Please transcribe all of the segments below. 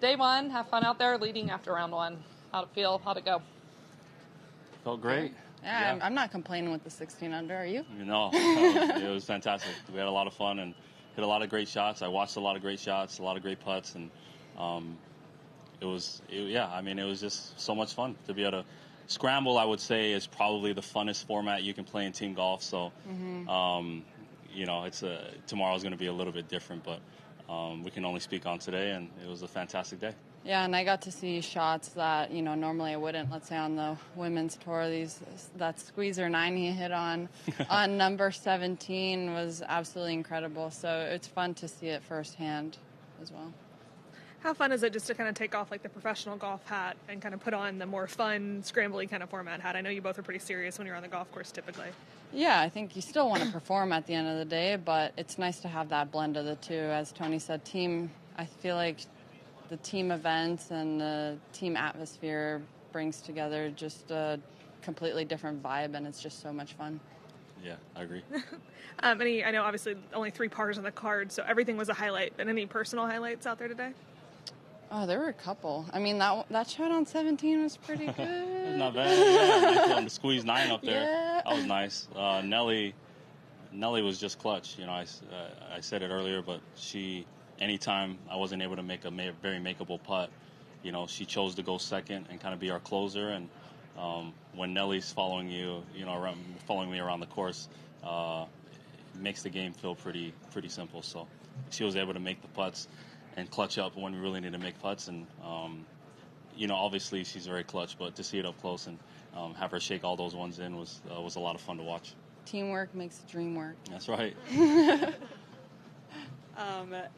day one, have fun out there leading after round one. How'd it feel? How'd it go? Felt great. Yeah, I'm not complaining with the 16 under. Are you? No, it was fantastic. We had a lot of fun and hit a lot of great shots. I watched a lot of great shots, a lot of great putts, and it was just so much fun to be able to scramble. I would say is probably the funnest format you can play in team golf. So, tomorrow's going to be a little bit different, but we can only speak on today, and it was a fantastic day. Yeah, and I got to see shots that, normally I wouldn't. Let's say on the women's tour, that squeezer 9 he hit on number 17 was absolutely incredible. So it's fun to see it firsthand as well. How fun is it just to kind of take off like the professional golf hat and kind of put on the more fun, scrambly kind of format hat? I know you both are pretty serious when you're on the golf course typically. Yeah, I think you still want to perform at the end of the day, but it's nice to have that blend of the two. As Tony said, I feel like the team events and the team atmosphere brings together just a completely different vibe, and it's just so much fun. Yeah, I agree. I know obviously only 3 pars on the card, so everything was a highlight, but any personal highlights out there today? Oh, there were a couple. I mean, that shot on 17 was pretty good. It was not bad. Yeah, the squeeze 9 up there. Yeah. That was nice. Nelly was just clutch. I said it earlier, but anytime I wasn't able to make a very makeable putt, she chose to go second and kind of be our closer. And when Nelly's following you, following me around the course, it makes the game feel pretty simple. So she was able to make the putts and clutch up when we really need to make putts. And, obviously she's very clutch, but to see it up close and have her shake all those ones in was a lot of fun to watch. Teamwork makes the dream work. That's right.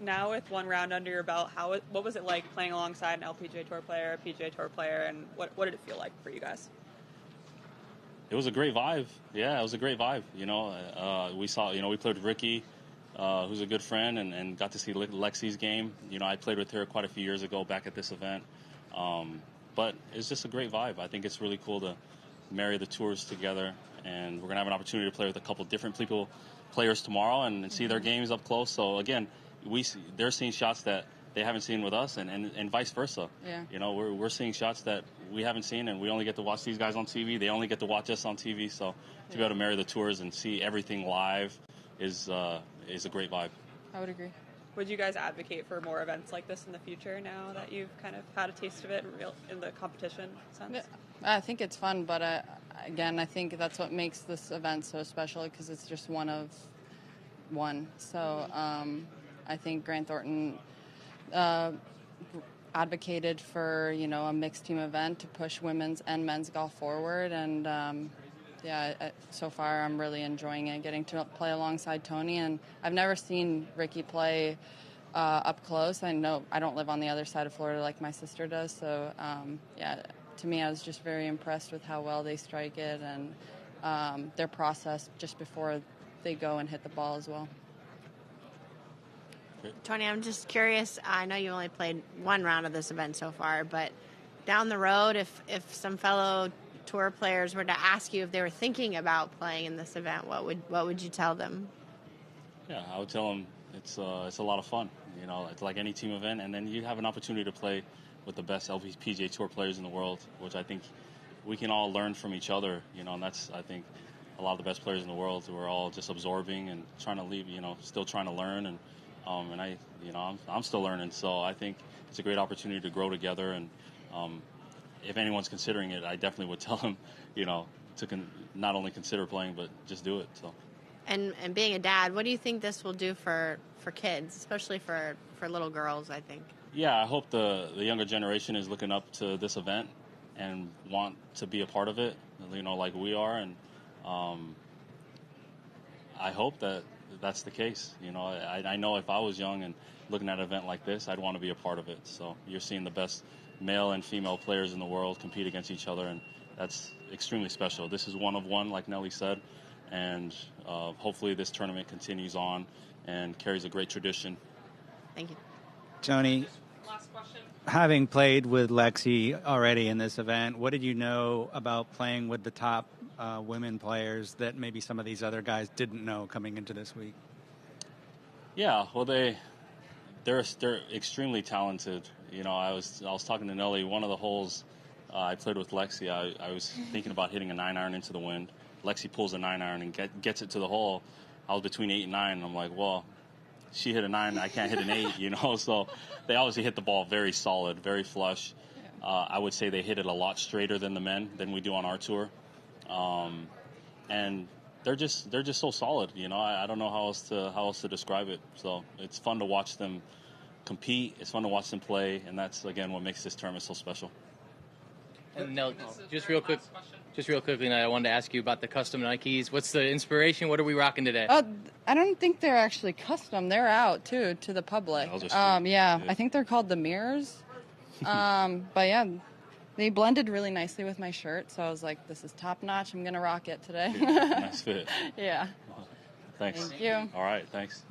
Now with one round under your belt, what was it like playing alongside an LPGA Tour player, a PGA Tour player, and what did it feel like for you guys? It was a great vibe. Yeah, it was a great vibe. We played with Ricky, who's a good friend, and got to see Lexi's game. I played with her quite a few years ago back at this event. But it's just a great vibe. I think it's really cool to marry the tours together, and we're going to have an opportunity to play with a couple different players tomorrow and see their games up close. So again, they're seeing shots that they haven't seen with us, and vice versa. Yeah. We're seeing shots that we haven't seen, and we only get to watch these guys on TV. They only get to watch us on TV. So to be able to marry the tours and see everything live is a great vibe. I would agree. Would you guys advocate for more events like this in the future now that you've kind of had a taste of it in the competition sense? Yeah, I think it's fun, but again, I think that's what makes this event so special because it's just one of one. So I think Grant Thornton advocated for a mixed team event to push women's and men's golf forward, and so far I'm really enjoying it, getting to play alongside Tony, and I've never seen Ricky play up close. I know I don't live on the other side of Florida like my sister does, so to me I was just very impressed with how well they strike it and their process just before they go and hit the ball as well. Tony, I'm just curious, I know you only played one round of this event so far, but down the road, if some fellow tour players were to ask you if they were thinking about playing in this event, what would you tell them? Yeah, I would tell them it's a lot of fun. It's like any team event, and then you have an opportunity to play with the best LPGA Tour players in the world, which I think we can all learn from each other. And that's, I think, a lot of the best players in the world who are all just absorbing and trying to leave. Still trying to learn, and I'm still learning. So I think it's a great opportunity to grow together, and if anyone's considering it, I definitely would tell them, to not only consider playing, but just do it. So. And being a dad, what do you think this will do for kids, especially for little girls, I think? Yeah, I hope the younger generation is looking up to this event and want to be a part of it, like we are. And I hope that's the case. I know if I was young and looking at an event like this, I'd want to be a part of it. So you're seeing the best male and female players in the world compete against each other, and that's extremely special. This is one of one, like Nelly said, and hopefully this tournament continues on and carries a great tradition. Thank you. Tony, Last question. Having played with Lexi already in this event, what did you know about playing with the top women players that maybe some of these other guys didn't know coming into this week? Yeah, well, they're extremely talented. You know, I was talking to Nelly. One of the holes I played with Lexi, I was thinking about hitting a 9-iron into the wind. Lexi pulls a 9-iron and gets it to the hole. I was between 8 and 9, and I'm like, well, she hit a 9, I can't hit an 8, you know. So they obviously hit the ball very solid, very flush. I would say they hit it a lot straighter than the men than we do on our tour, and they're just so solid. You know, I don't know how else to describe it. So it's fun to watch them compete. It's fun to watch them play, and that's again what makes this tournament so special. And Nell, just real quickly, I wanted to ask you about the custom Nikes. What's the inspiration? What are we rocking today? I don't think they're actually custom. They're out too to the public. Yeah, I think they're called the Mirrors. But yeah, they blended really nicely with my shirt, so I was like, this is top notch. I'm gonna rock it today. Nice fit. Yeah. Thanks. Thank you. All right, thanks.